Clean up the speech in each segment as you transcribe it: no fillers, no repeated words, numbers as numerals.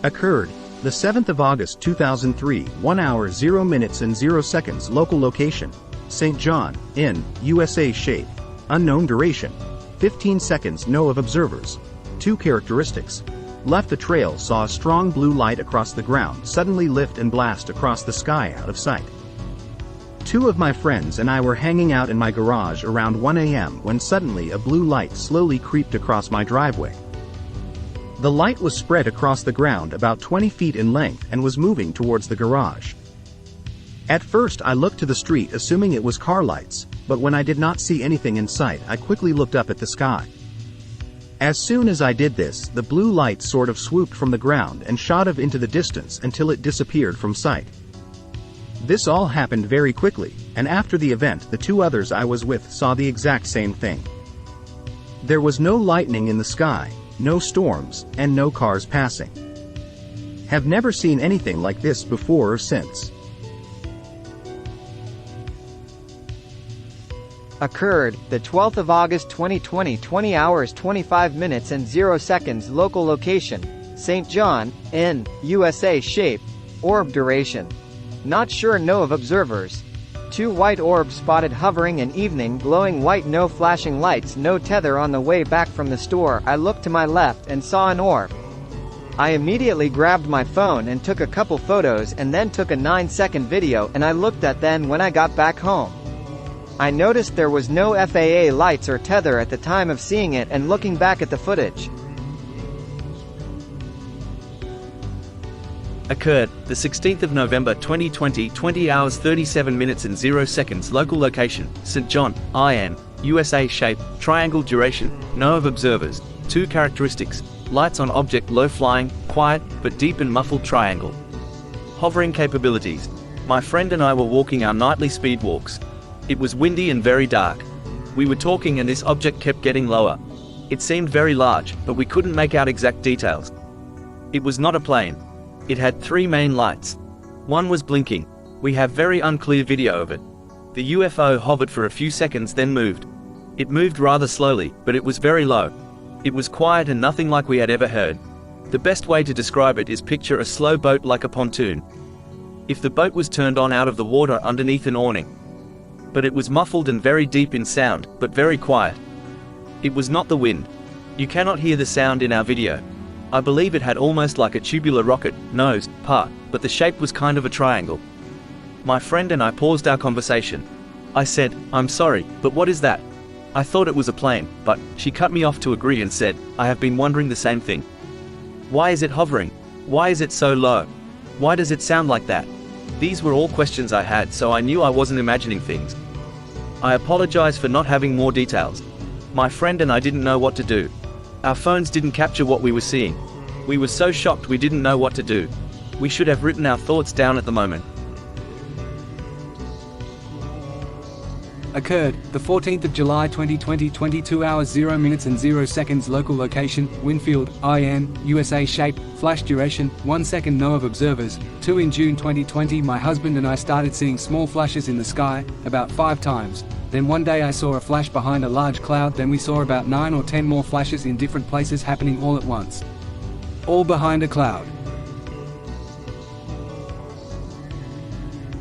Occurred the 7th of August 2003, 1 hour 0 minutes and 0 seconds. Local location, St. John, in, USA. Shape, unknown duration, 15 seconds. Know of observers. 2 characteristics. Left the trail, saw a strong blue light across the ground suddenly lift and blast across the sky out of sight. 2 of my friends and I were hanging out in my garage around 1 a.m. when suddenly a blue light slowly creeped across my driveway. The light was spread across the ground about 20 feet in length and was moving towards the garage. At first I looked to the street assuming it was car lights, but when I did not see anything in sight I quickly looked up at the sky. As soon as I did this, the blue light sort of swooped from the ground and shot off into the distance until it disappeared from sight. This all happened very quickly, and after the event the 2 others I was with saw the exact same thing. There was no lightning in the sky, no storms, and no cars passing. Have never seen anything like this before or since. Occurred the 12th of August 2020, 20 hours 25 minutes and 0 seconds. Local location, St. John, in, USA. Shape, orb duration. Not sure. Know of observers. 2 white orbs spotted hovering in evening, glowing white. No flashing lights, no tether. On the way back from the store, I looked to my left and saw an orb. I immediately grabbed my phone and took a couple photos and then took a 9-second video, and I looked at then when I got back home. I noticed there was no FAA lights or tether at the time of seeing it and looking back at the footage. Occurred the 16th of November 2020, 20 hours 37 minutes and 0 seconds. Local location, St. John, IN, USA. Shape, triangle. Duration, know of observers. 2 characteristics. Lights on object. Low flying, quiet, but deep and muffled triangle. Hovering capabilities. My friend and I were walking our nightly speed walks. It was windy and very dark. We were talking and this object kept getting lower. It seemed very large, but we couldn't make out exact details. It was not a plane. It had 3 main lights. One was blinking. We have very unclear video of it. The UFO hovered for a few seconds then moved. It moved rather slowly, but it was very low. It was quiet and nothing like we had ever heard. The best way to describe it is picture a slow boat like a pontoon. If the boat was turned on out of the water underneath an awning. But it was muffled and very deep in sound, but very quiet. It was not the wind. You cannot hear the sound in our video. I believe it had almost like a tubular rocket nose part, but the shape was kind of a triangle. My friend and I paused our conversation. I said, "I'm sorry, but what is that?" I thought it was a plane, but she cut me off to agree and said, "I have been wondering the same thing. Why is it hovering? Why is it so low? Why does it sound like that?" These were all questions I had, so I knew I wasn't imagining things. I apologize for not having more details. My friend and I didn't know what to do. Our phones didn't capture what we were seeing. We were so shocked we didn't know what to do. We should have written our thoughts down at the moment. Occurred the 14th of July 2020, 22 hours 0 minutes and 0 seconds. Local location, Winfield, IN, USA. Shape, flash duration, 1 second. Know of observers. 2 in June 2020, my husband and I started seeing small flashes in the sky, about 5 times. Then one day I saw a flash behind a large cloud, then we saw about 9 or 10 more flashes in different places happening all at once. All behind a cloud.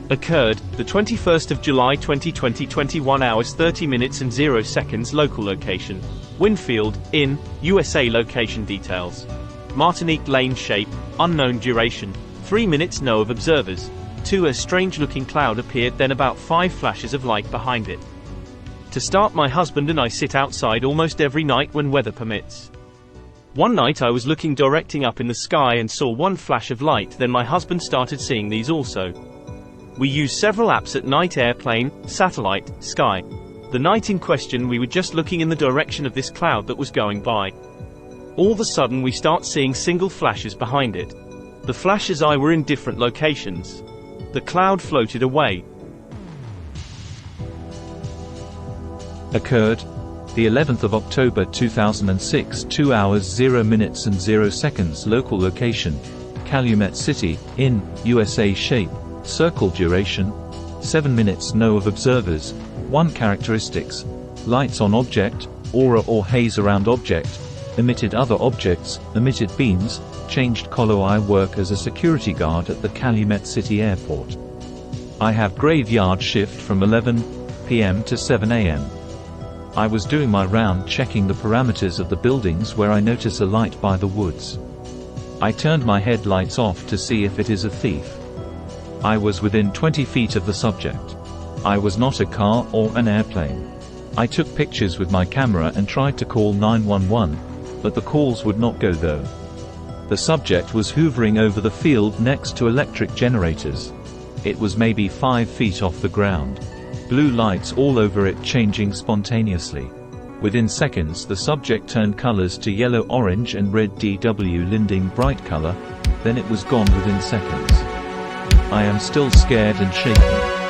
Occurred the 21st of July 2020, 21 hours 30 minutes and 0 seconds. Local location, Winfield, in, USA. Location details. Martinique Lane. Shape, unknown duration, 3 minutes. Know of observers. 2 A strange looking cloud appeared, then about 5 flashes of light behind it. To start, my husband and I sit outside almost every night when weather permits. One night I was looking directing up in the sky and saw 1 flash of light, then my husband started seeing these also. We use several apps at night: airplane, satellite, sky. The night in question we were just looking in the direction of this cloud that was going by. All of a sudden we start seeing single flashes behind it. The flashes I were in different locations. The cloud floated away. Occurred the 11th of October 2006, 2 hours 0 minutes and 0 seconds. Local location, Calumet City, in, USA. Shape, circle duration, 7 minutes. No of observers. 1 characteristics: lights on object, aura or haze around object, emitted other objects, emitted beams, changed color. I work as a security guard at the Calumet City Airport. I have graveyard shift from 11 p.m. to 7 a.m. I was doing my round checking the parameters of the buildings where I notice a light by the woods. I turned my headlights off to see if it is a thief. I was within 20 feet of the subject. I was not a car or an airplane. I took pictures with my camera and tried to call 911, but the calls would not go though. The subject was hovering over the field next to electric generators. It was maybe 5 feet off the ground. Blue lights all over it changing spontaneously. Within seconds the subject turned colors to yellow, orange and red DW linding bright color, then it was gone within seconds. I am still scared and shaking.